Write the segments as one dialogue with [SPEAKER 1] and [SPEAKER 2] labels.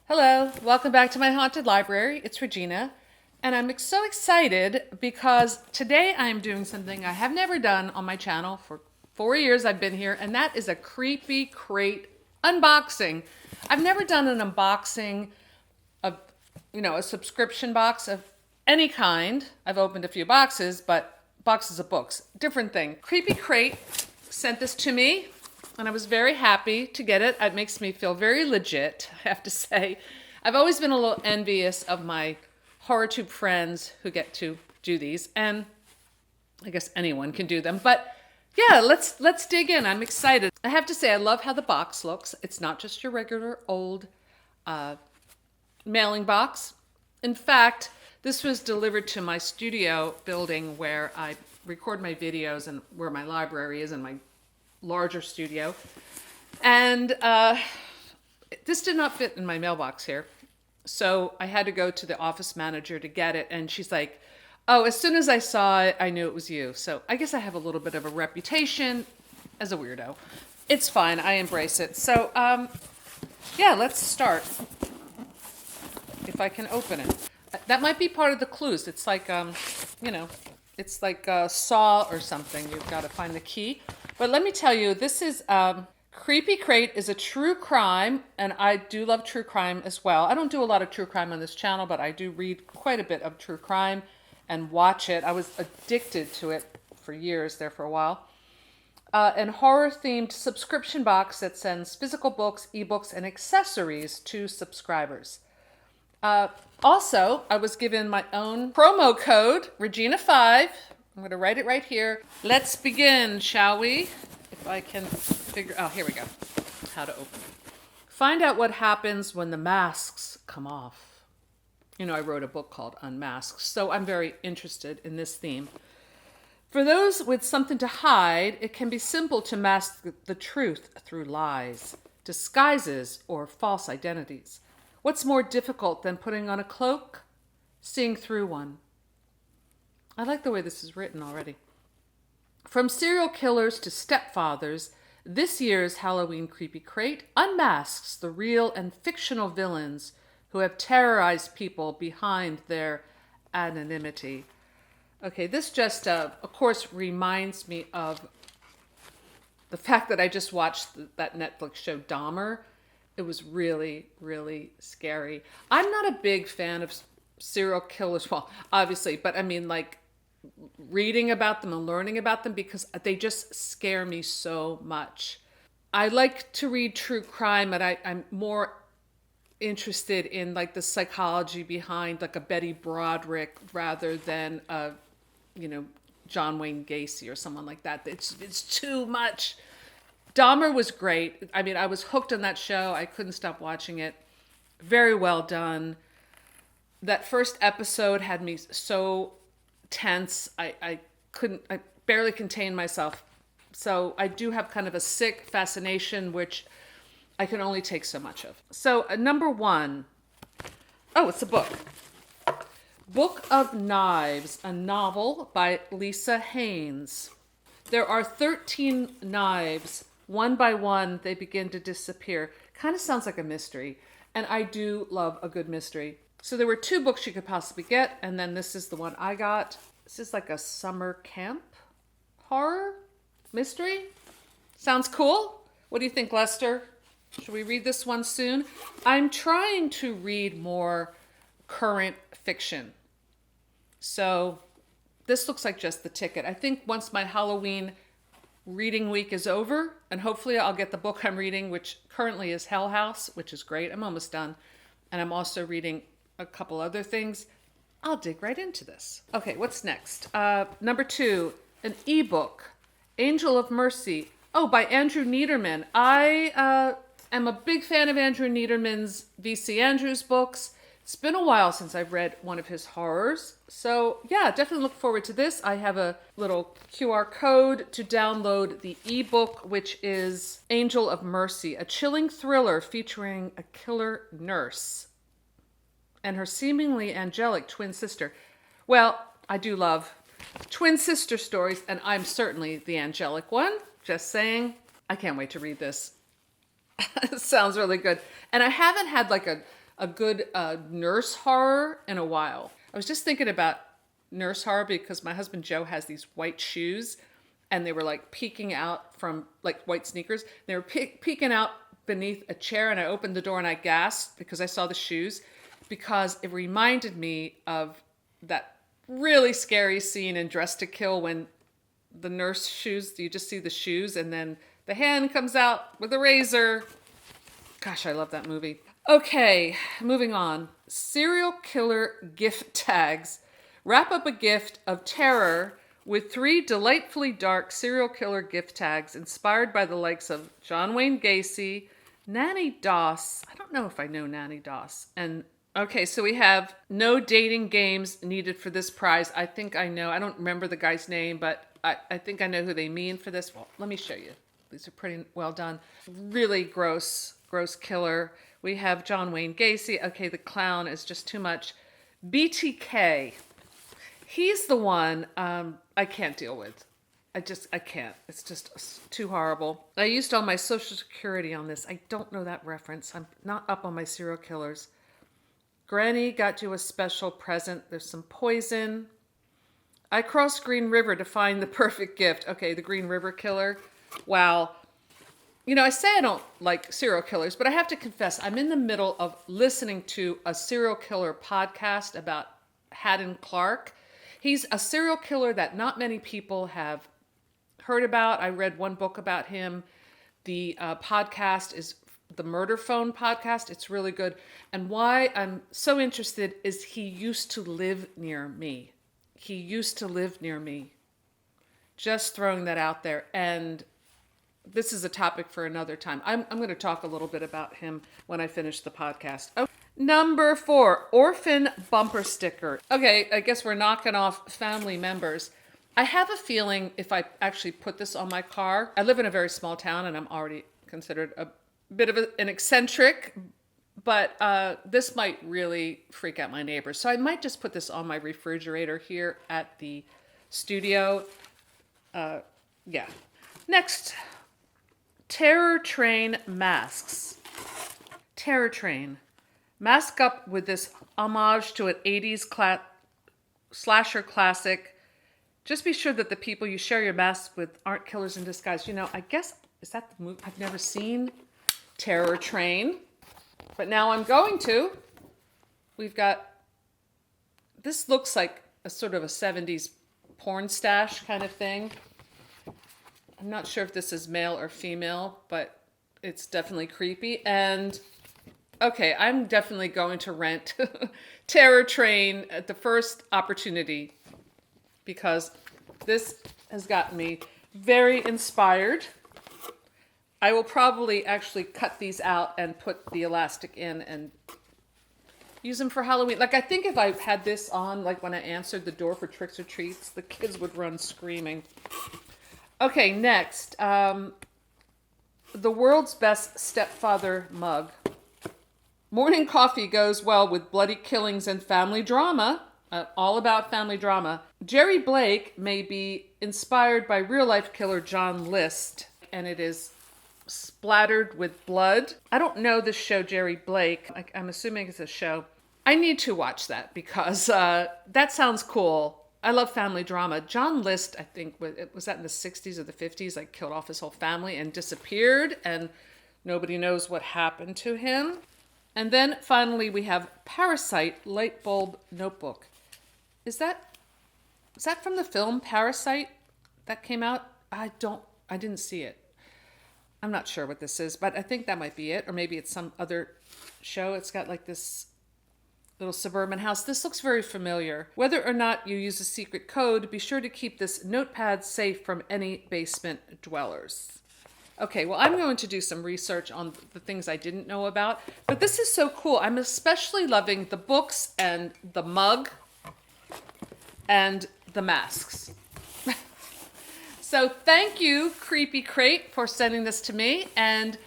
[SPEAKER 1] Hello, welcome back to my haunted library. It's Regina, and I'm so excited because today I'm doing something I have never done on my channel for 4 years I've been here, and that is a creepy crate unboxing. I've never done an unboxing of, a subscription box of any kind. I've opened a few boxes, but boxes of books, different thing. Creepy Crate sent this to me, and I was very happy to get it. It makes me feel very legit, I have to say. I've always been a little envious of my HorrorTube friends who get to do these, and I guess anyone can do them. But yeah, let's dig in. I'm excited. I have to say, I love how the box looks. It's not just your regular old mailing box. In fact, this was delivered to my studio building where I record my videos and where my library is in my larger studio. And this did not fit in my mailbox here. So I had to go to the office manager to get it. And she's like, oh, as soon as I saw it, I knew it was you. So I guess I have a little bit of a reputation as a weirdo. It's fine. I embrace it. So, yeah, let's start. If I can open it. That might be part of the clues. It's like, it's like a Saw or something. You've got to find the key. But let me tell you, this is Creepy Crate is a true crime, and I do love true crime as well. I don't do a lot of true crime on this channel, but I do read quite a bit of true crime and watch it. I was addicted to it for years there for a while. And horror-themed subscription box that sends physical books, ebooks, and accessories to subscribers. Also, I was given my own promo code, Regina5. I'm going to write it right here. Let's begin, shall we? If I can figure... Oh, here we go. How to open it. Find out what happens when the masks come off. I wrote a book called Unmasked, so I'm very interested in this theme. For those with something to hide, it can be simple to mask the truth through lies, disguises, or false identities. What's more difficult than putting on a cloak? Seeing through one. I like the way this is written already. From serial killers to stepfathers, this year's Halloween Creepy Crate unmasks the real and fictional villains who have terrorized people behind their anonymity. Okay, this just, of course, reminds me of the fact that I just watched that Netflix show Dahmer. It was really, really scary. I'm not a big fan of serial killers, well, obviously, but I mean, like, reading about them and learning about them because they just scare me so much. I like to read true crime, but I'm more interested in, like, the psychology behind, like, a Betty Broderick rather than a, John Wayne Gacy or someone like that. It's too much. Dahmer was great. I mean, I was hooked on that show. I couldn't stop watching it. Very well done. That first episode had me so tense. I barely contained myself. So I do have kind of a sick fascination, which I can only take so much of. So number one. Oh, it's a book. Book of Knives, a novel by Lisa Haynes. There are 13 knives. One by one, they begin to disappear. Kind of sounds like a mystery. And I do love a good mystery. So there were 2 books you could possibly get. And then this is the one I got. This is like a summer camp horror mystery. Sounds cool. What do you think, Lester? Should we read this one soon? I'm trying to read more current fiction. So this looks like just the ticket. I think once my Halloween reading week is over, and hopefully I'll get the book I'm reading, which currently is Hell House, which is great. I'm almost done. And I'm also reading a couple other things. I'll dig right into this. Okay, what's next? Number 2, an ebook, Angel of Mercy. Oh, by Andrew Niederman. I am a big fan of Andrew Niederman's V.C. Andrews books. It's been a while since I've read one of his horrors. So yeah, definitely look forward to this. I have a little QR code to download the ebook, which is Angel of Mercy, a chilling thriller featuring a killer nurse and her seemingly angelic twin sister. Well, I do love twin sister stories, and I'm certainly the angelic one. Just saying. I can't wait to read this. It sounds really good. And I haven't had like a a good nurse horror in a while. I was just thinking about nurse horror because my husband Joe has these white shoes, and they were like peeking out from, like, white sneakers. They were peeking out beneath a chair, and I opened the door and I gasped because I saw the shoes, because it reminded me of that really scary scene in Dressed to Kill when the nurse shoes, you just see the shoes and then the hand comes out with a razor. Gosh, I love that movie. Okay, moving on. Serial killer gift tags. Wrap up a gift of terror with 3 delightfully dark serial killer gift tags inspired by the likes of John Wayne Gacy, Nanny Doss. I don't know if I know Nanny Doss. And okay, so we have no dating games needed for this prize. I think I know. I don't remember the guy's name, but I think I know who they mean for this. Well, let me show you. These are pretty well done. Really gross killer. We have John Wayne Gacy. Okay, the clown is just too much. BTK. He's the one I can't deal with. I can't. It's just too horrible. I used all my Social Security on this. I don't know that reference. I'm not up on my serial killers. Granny got you a special present. There's some poison. I crossed Green River to find the perfect gift. Okay, the Green River Killer. Wow. You know, I say I don't like serial killers, but I have to confess, I'm in the middle of listening to a serial killer podcast about Haddon Clark. He's a serial killer that not many people have heard about. I read one book about him. The podcast is the Murder Phone podcast. It's really good. And why I'm so interested is he used to live near me. He used to live near me. Just throwing that out there. And this is a topic for another time. I'm going to talk a little bit about him when I finish the podcast. Okay. Number 4, orphan bumper sticker. Okay, I guess we're knocking off family members. I have a feeling if I actually put this on my car, I live in a very small town and I'm already considered a bit of an eccentric, but this might really freak out my neighbors. So I might just put this on my refrigerator here at the studio. Yeah. Next, Terror Train masks. Terror Train. Mask up with this homage to an 80s slasher classic. Just be sure that the people you share your masks with aren't killers in disguise. You know, I guess, is that the movie? I've never seen Terror Train, but now I'm going to. We've got, this looks like a sort of a 70s porn stash kind of thing. I'm not sure if this is male or female, but it's definitely creepy. And okay, I'm definitely going to rent Terror Train at the first opportunity because this has gotten me very inspired. I will probably actually cut these out and put the elastic in and use them for Halloween. Like, I think if I had this on, like when I answered the door for tricks or treats, the kids would run screaming. Okay, next, the world's best stepfather mug. Morning coffee goes well with bloody killings and family drama. All about family drama. Jerry Blake may be inspired by real-life killer John List, and it is splattered with blood. I don't know this show, Jerry Blake. I'm assuming it's a show. I need to watch that because that sounds cool. I love family drama. John List, I think, was that in the 60s or the 50s, like killed off his whole family and disappeared, and nobody knows what happened to him. And then finally we have Parasite Light Bulb Notebook. Is that from the film Parasite that came out? I didn't see it. I'm not sure what this is, but I think that might be it. Or maybe it's some other show. It's got like this little suburban house. This looks very familiar. Whether or not you use a secret code, be sure to keep this notepad safe from any basement dwellers. Okay, well, I'm going to do some research on the things I didn't know about, but this is so cool. I'm especially loving the books and the mug and the masks. So thank you, Creepy Crate, for sending this to me. And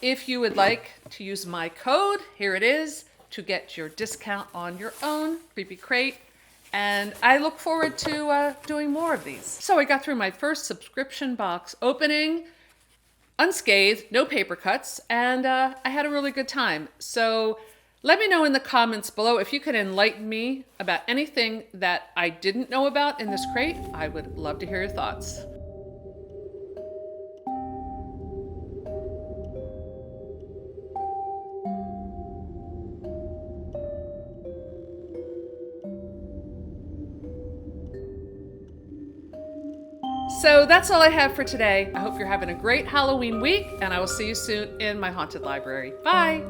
[SPEAKER 1] if you would like to use my code, here it is, to get your discount on your own Creepy Crate. And I look forward to doing more of these. So I got through my first subscription box opening unscathed, no paper cuts, and I had a really good time. So Let me know in the comments below if you can enlighten me about anything that I didn't know about in this crate. I would love to hear your thoughts. So that's all I have for today. I hope you're having a great Halloween week, and I will see you soon in my haunted library. Bye!